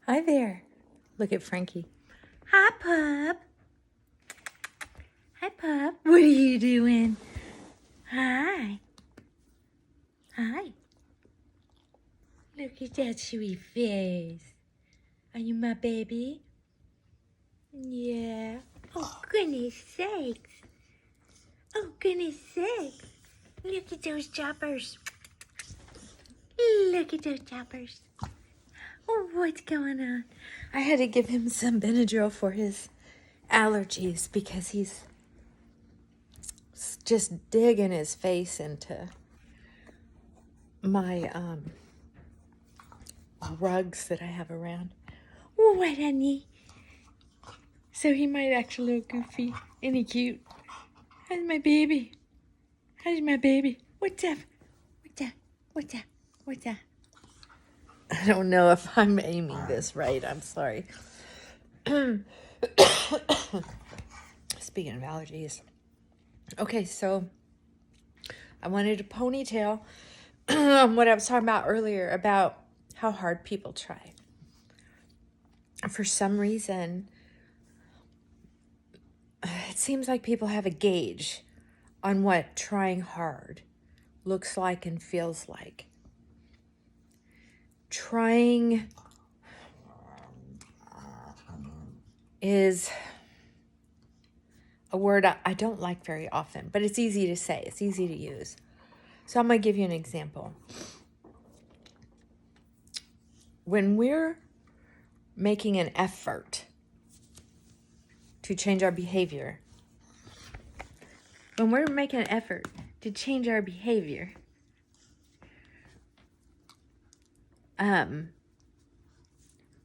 Hi there. Look at Frankie. Hi, pup. Hi, pup. What are you doing? Hi. Hi. Look at that sweet face. Are you my baby? Yeah. Oh, goodness sakes. Oh, goodness sakes. Look at those choppers. Look at those choppers. Oh, what's going on? I had to give him some Benadryl for his allergies because he's just digging his face into my rugs that I have around. What, honey? So he might act a little goofy. Ain't he cute? How's my baby? How's my baby? What's up? What's up? What's up? What's up? I don't know if I'm aiming this right. I'm sorry. Speaking of allergies. Okay, so I wanted a ponytail on what I was talking about earlier about how hard people try. For some reason, it seems like people have a gauge on what trying hard looks like and feels like. Trying is a word I don't like very often, but it's easy to say. It's easy to use. So I'm going to give you an example. When we're making an effort to change our behavior,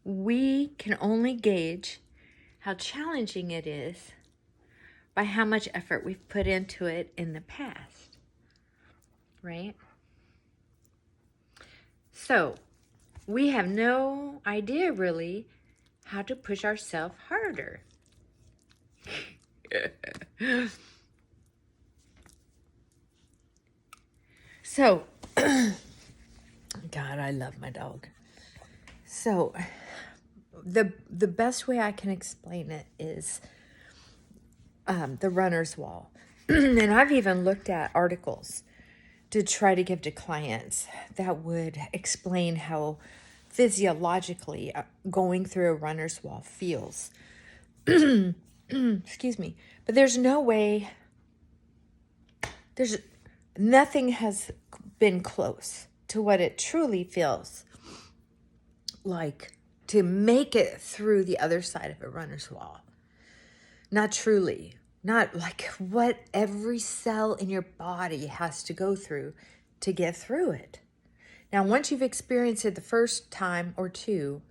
we can only gauge how challenging it is by how much effort we've put into it in the past, right? So we have no idea really how to push ourselves harder. So, God, I love my dog. So, the best way I can explain it is the runner's wall. And I've even looked at articles to try to give to clients that would explain how physiologically going through a runner's wall feels. Excuse me. But there's no way, nothing has been close to what it truly feels like to make it through the other side of a runner's wall. Not truly. Not like what every cell in your body has to go through to get through it. Now, once you've experienced it the first time or two,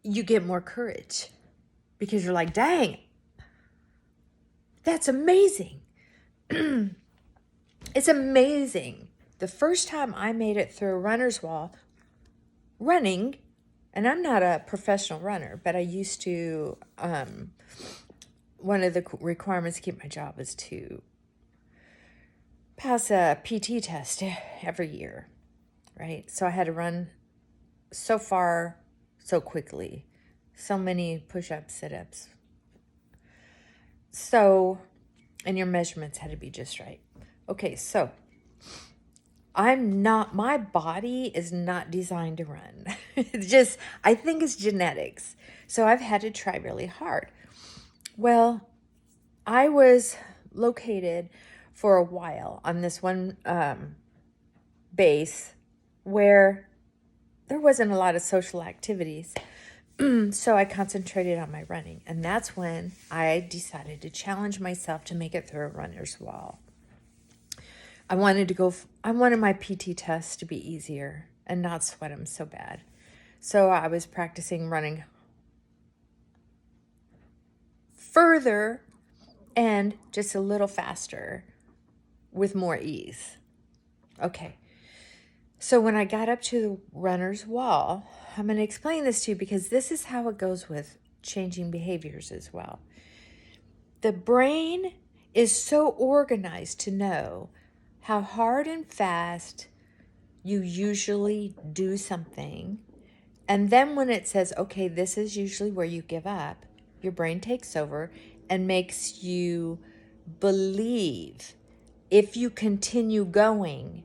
you get more courage because you're like, dang, that's amazing. It's amazing. The first time I made it through a runner's wall running, and I'm not a professional runner, but I used to, one of the requirements to keep my job is to pass a PT test every year, right? So I had to run so far, so quickly, so many push-ups, sit-ups. So, and your measurements had to be just right. Okay, so my body is not designed to run. It's just, I think it's genetics. So I've had to try really hard. Well, I was located for a while on this one base where there wasn't a lot of social activities. So I concentrated on my running. And that's when I decided to challenge myself to make it through a runner's wall. I wanted my PT tests to be easier and not sweat them so bad. So I was practicing running further and just a little faster with more ease. Okay. So when I got up to the runner's wall, I'm going to explain this to you because this is how it goes with changing behaviors as well. The brain is so organized to know how hard and fast you usually do something And then when it says, okay, this is usually where you give up, your brain takes over and makes you believe if you continue going,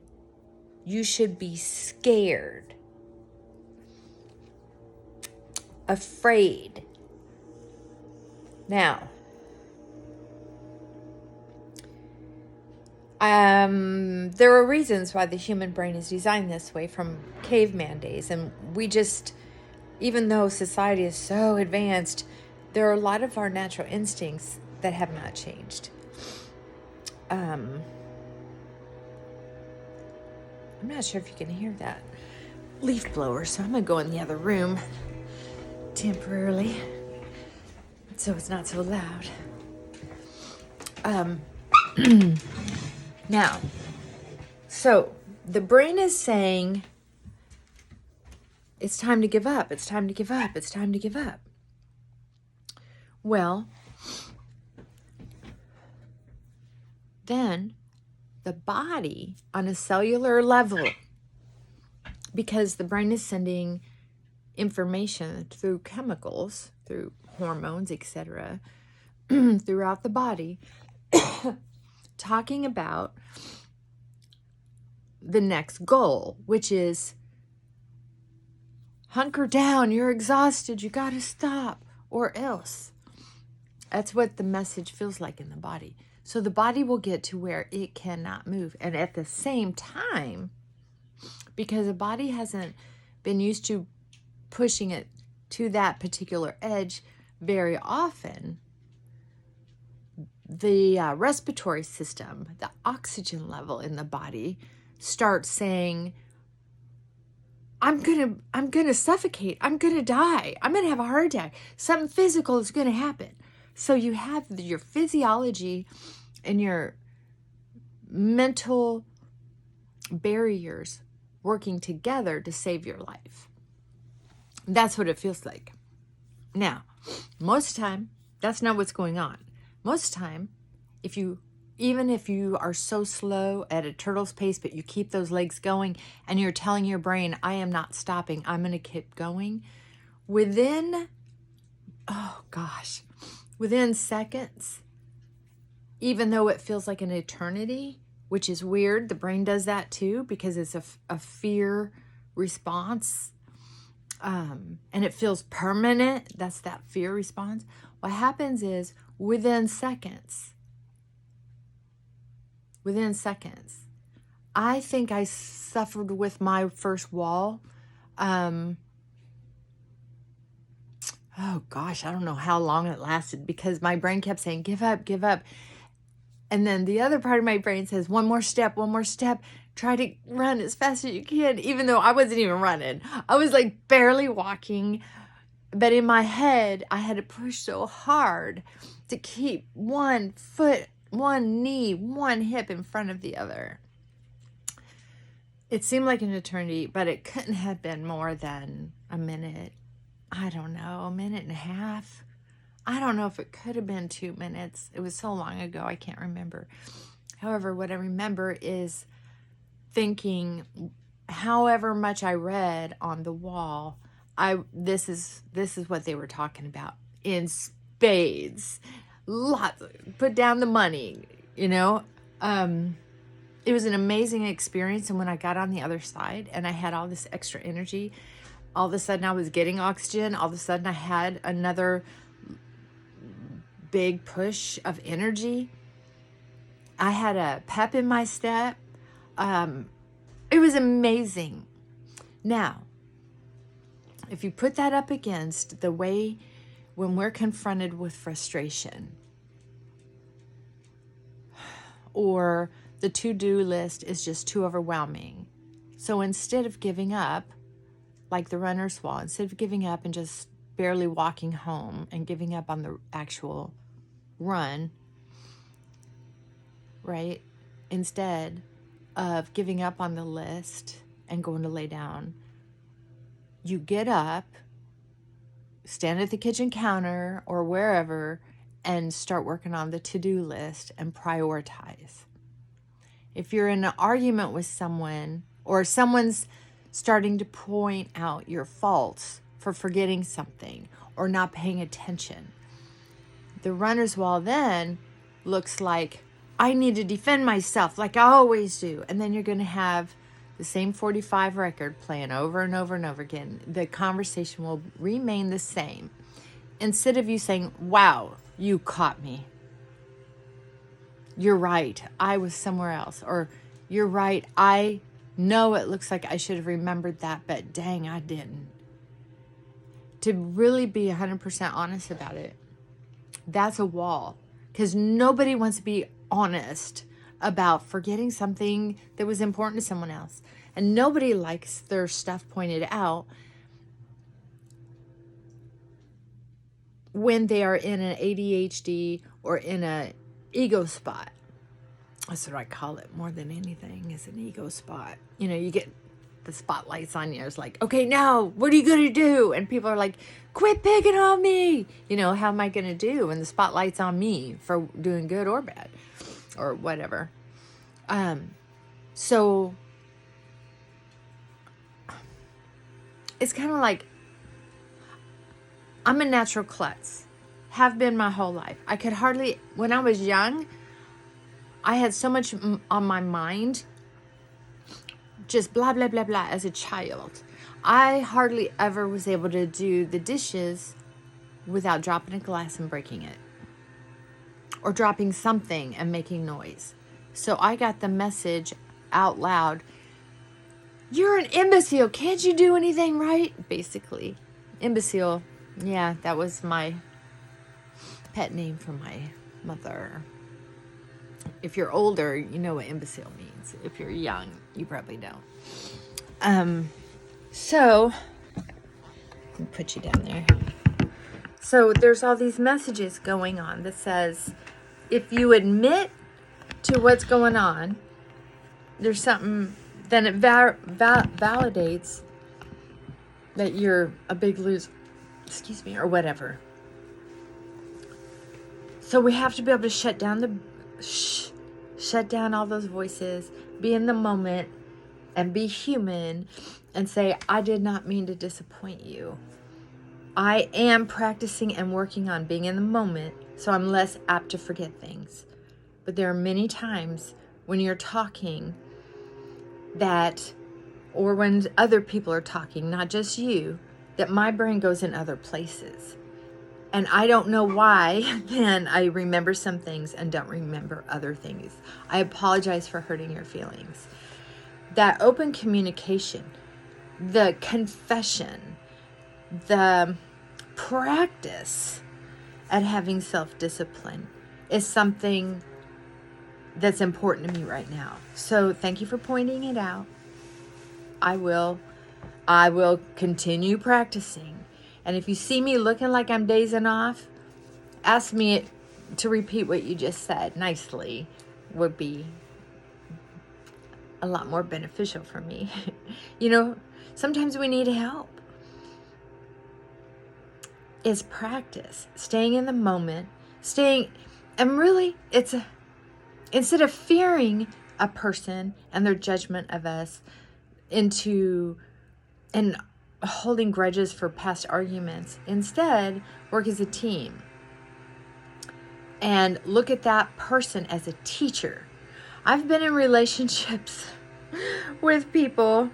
you should be scared, afraid. Now, there are reasons why the human brain is designed this way from caveman days. And we just, even though society is so advanced, there are a lot of our natural instincts that have not changed. I'm not sure if you can hear that leaf blower, so I'm going to go in the other room temporarily so it's not so loud. Now, so the brain is saying, it's time to give up, it's time to give up, it's time to give up. Well, then the body on a cellular level, because the brain is sending information through chemicals, through hormones, etc., throughout the body, talking about the next goal, which is hunker down, you're exhausted, you got to stop, or else. That's what the message feels like in the body. So the body will get to where it cannot move. And at the same time, because the body hasn't been used to pushing it to that particular edge very often, the respiratory system, the oxygen level in the body starts saying, I'm gonna suffocate, I'm gonna die, I'm gonna have a heart attack, something physical is gonna happen. So you have your physiology and your mental barriers working together to save your life. That's what it feels like. Now, most of the time, that's not what's going on. Most of the time, even if you are so slow at a turtle's pace, but you keep those legs going and you're telling your brain, I am not stopping, I'm going to keep going, within seconds, even though it feels like an eternity, which is weird, the brain does that too because it's a fear response, and it feels permanent. That's that fear response. What happens is within seconds, I think I suffered with my first wall. Oh gosh, I don't know how long it lasted because my brain kept saying, give up, give up. And then the other part of my brain says, one more step, try to run as fast as you can, even though I wasn't even running. I was like barely walking. But in my head, I had to push so hard to keep one foot, one knee, one hip in front of the other. It seemed like an eternity, but it couldn't have been more than a minute. I don't know, a minute and a half. I don't know if it could have been 2 minutes. It was so long ago, I can't remember. However, what I remember is thinking, however much I read on the wall, this is what they were talking about in spades. Lots, put down the money, you know. It was an amazing experience, and when I got on the other side and I had all this extra energy, all of a sudden I was getting oxygen. All of a sudden I had another big push of energy. I had a pep in my step. It was amazing. Now, if you put that up against the way when we're confronted with frustration, or the to-do list is just too overwhelming. So instead of giving up, like the runner's wall, instead of giving up and just barely walking home and giving up on the actual run, right? Instead of giving up on the list and going to lay down, you get up, stand at the kitchen counter or wherever, and start working on the to-do list and prioritize. If you're in an argument with someone, or someone's starting to point out your faults for forgetting something or not paying attention. The runner's wall then looks like, I need to defend myself like I always do. And then you're going to have the same 45 record playing over and over and over again. The conversation will remain the same. Instead of you saying, wow, you caught me. You're right, I was somewhere else. Or you're right, I know it looks like I should have remembered that, but dang, I didn't. To really be 100% honest about it, that's a wall. Because nobody wants to be honest about forgetting something that was important to someone else. And nobody likes their stuff pointed out when they are in an ADHD or in an ego spot. That's what I call it more than anything, is an ego spot. You know, you get the spotlights on you. It's like, okay, now what are you going to do? And people are like, quit picking on me. You know, how am I going to do when the spotlight's on me for doing good or bad or whatever? So it's kind of like, I'm a natural klutz. Have been my whole life. I could hardly, when I was young, I had so much on my mind, just blah, blah, blah, blah, as a child. I hardly ever was able to do the dishes without dropping a glass and breaking it. Or dropping something and making noise. So I got the message out loud, you're an imbecile, can't you do anything right? Basically. Imbecile. Yeah, that was my pet name for my mother. If you're older, you know what imbecile means. If you're young, you probably don't. So, let me put you down there. So there's all these messages going on that says, if you admit to what's going on, there's something, then it validates that you're a big loser, or whatever. So we have to be able to shut down all those voices, be in the moment, and be human, and say, I did not mean to disappoint you. I am practicing and working on being in the moment, so I'm less apt to forget things. But there are many times when you're talking that, or when other people are talking, not just you, that my brain goes in other places. And I don't know why, then I remember some things and don't remember other things. I apologize for hurting your feelings. That open communication, the confession, the practice at having self-discipline is something that's important to me right now. So thank you for pointing it out. I will continue practicing. And if you see me looking like I'm dazing off, ask me to repeat what you just said nicely. Would be a lot more beneficial for me. You know, sometimes we need help. It's practice, staying in the moment, and really instead of fearing a person and their judgment of us and holding grudges for past arguments, instead work as a team and look at that person as a teacher. I've been in relationships with people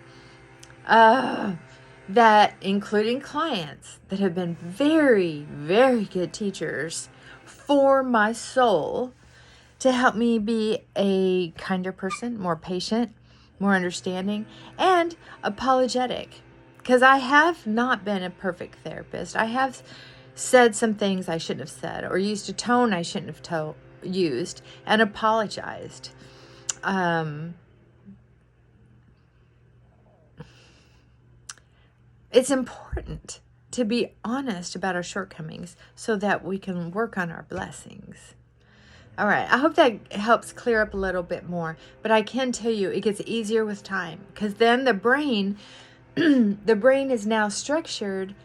that, including clients, that have been very, very good teachers for my soul to help me be a kinder person, more patient, more understanding, and apologetic. Because I have not been a perfect therapist. I have said some things I shouldn't have said, or used a tone I shouldn't have used, and apologized. It's important to be honest about our shortcomings so that we can work on our blessings. All right, I hope that helps clear up a little bit more. But I can tell you it gets easier with time, because then the brain is now structured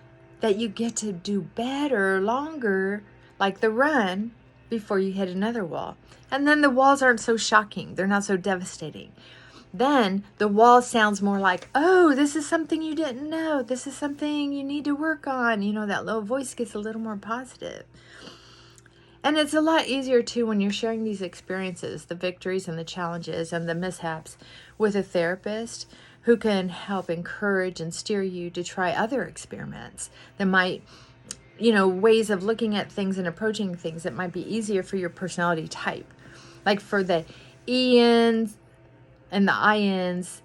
that you get to do better, longer, like the run, before you hit another wall. And then the walls aren't so shocking. They're not so devastating. then the wall sounds more like, oh, this is something you didn't know. This is something you need to work on. You know, that little voice gets a little more positive. And it's a lot easier too when you're sharing these experiences, the victories and the challenges and the mishaps, with a therapist who can help encourage and steer you to try other experiments that might, you know, ways of looking at things and approaching things that might be easier for your personality type. Like for the ENs and the INs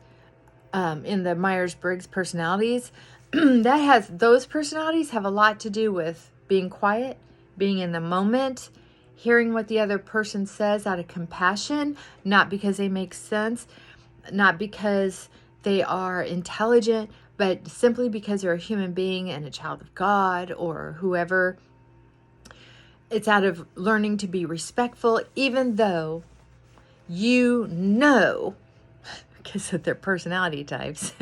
in the Myers-Briggs personalities, those personalities have a lot to do with being quiet, being in the moment, hearing what the other person says out of compassion, not because they make sense, not because they are intelligent, but simply because they're a human being and a child of God or whoever. It's out of learning to be respectful, even though you know, because of their personality types,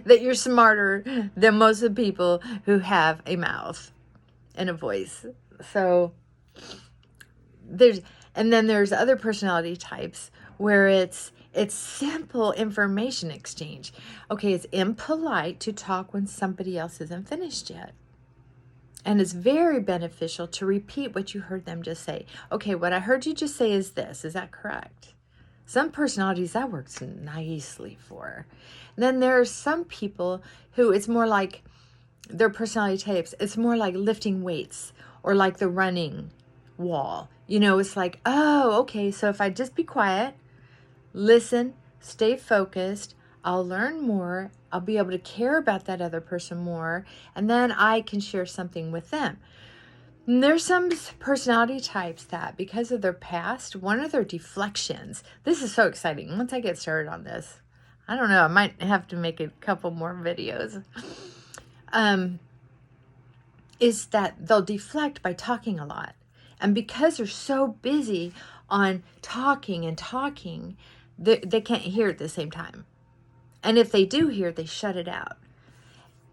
that you're smarter than most of the people who have a mouth and a voice. So there's other personality types where it's simple information exchange. Okay, it's impolite to talk when somebody else isn't finished yet. And it's very beneficial to repeat what you heard them just say. Okay, what I heard you just say is this. Is that correct? Some personalities that works nicely for. And then there are some people who it's more like their personality types. It's more like lifting weights or like the running wall. You know, it's like, oh, okay, so if I just be quiet, listen, stay focused, I'll learn more, I'll be able to care about that other person more, and then I can share something with them. And there's some personality types that, because of their past, one of their deflections, this is so exciting. Once I get started on this, I don't know, I might have to make a couple more videos, is that they'll deflect by talking a lot. And because they're so busy on talking and talking, they can't hear at the same time. And if they do hear, they shut it out.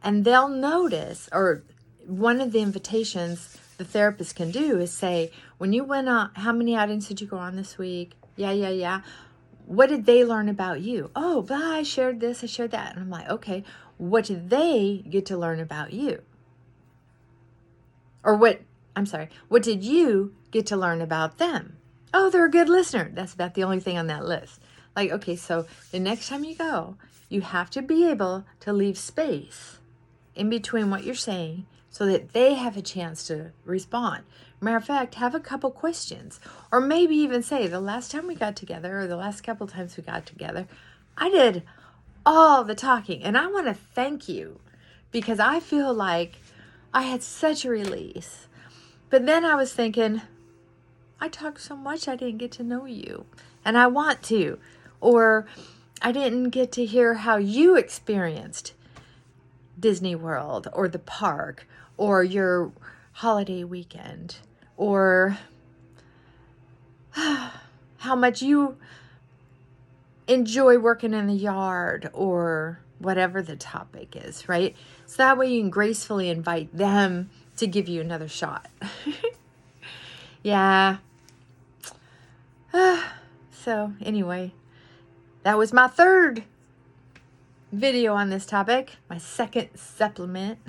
And they'll notice, or one of the invitations the therapist can do is say, when you went on, how many outings did you go on this week? Yeah. What did they learn about you? Oh, blah, I shared this, I shared that. And I'm like, okay, what did they get to learn about you? Or what did you get to learn about them? Oh, they're a good listener. That's about the only thing on that list. Like, okay, so the next time you go, you have to be able to leave space in between what you're saying so that they have a chance to respond. Matter of fact, have a couple questions. Or maybe even say, the last time we got together, or the last couple times we got together, I did all the talking. And I want to thank you because I feel like I had such a release. But then I was thinking, I talked so much I didn't get to know you. And I want to. Or I didn't get to hear how you experienced Disney World or the park or your holiday weekend or how much you enjoy working in the yard or whatever the topic is, right? So that way you can gracefully invite them to give you another shot. Yeah. So anyway, that was my third video on this topic, my second supplement.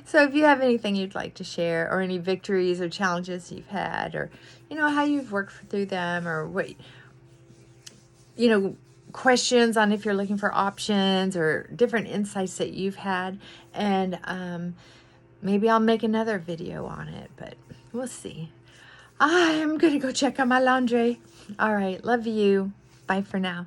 So if you have anything you'd like to share, or any victories or challenges you've had, or you know how you've worked through them, or what, you know, questions on if you're looking for options or different insights that you've had, and maybe I'll make another video on it, but we'll see. I'm gonna go check on my laundry. All right, love you. Bye for now.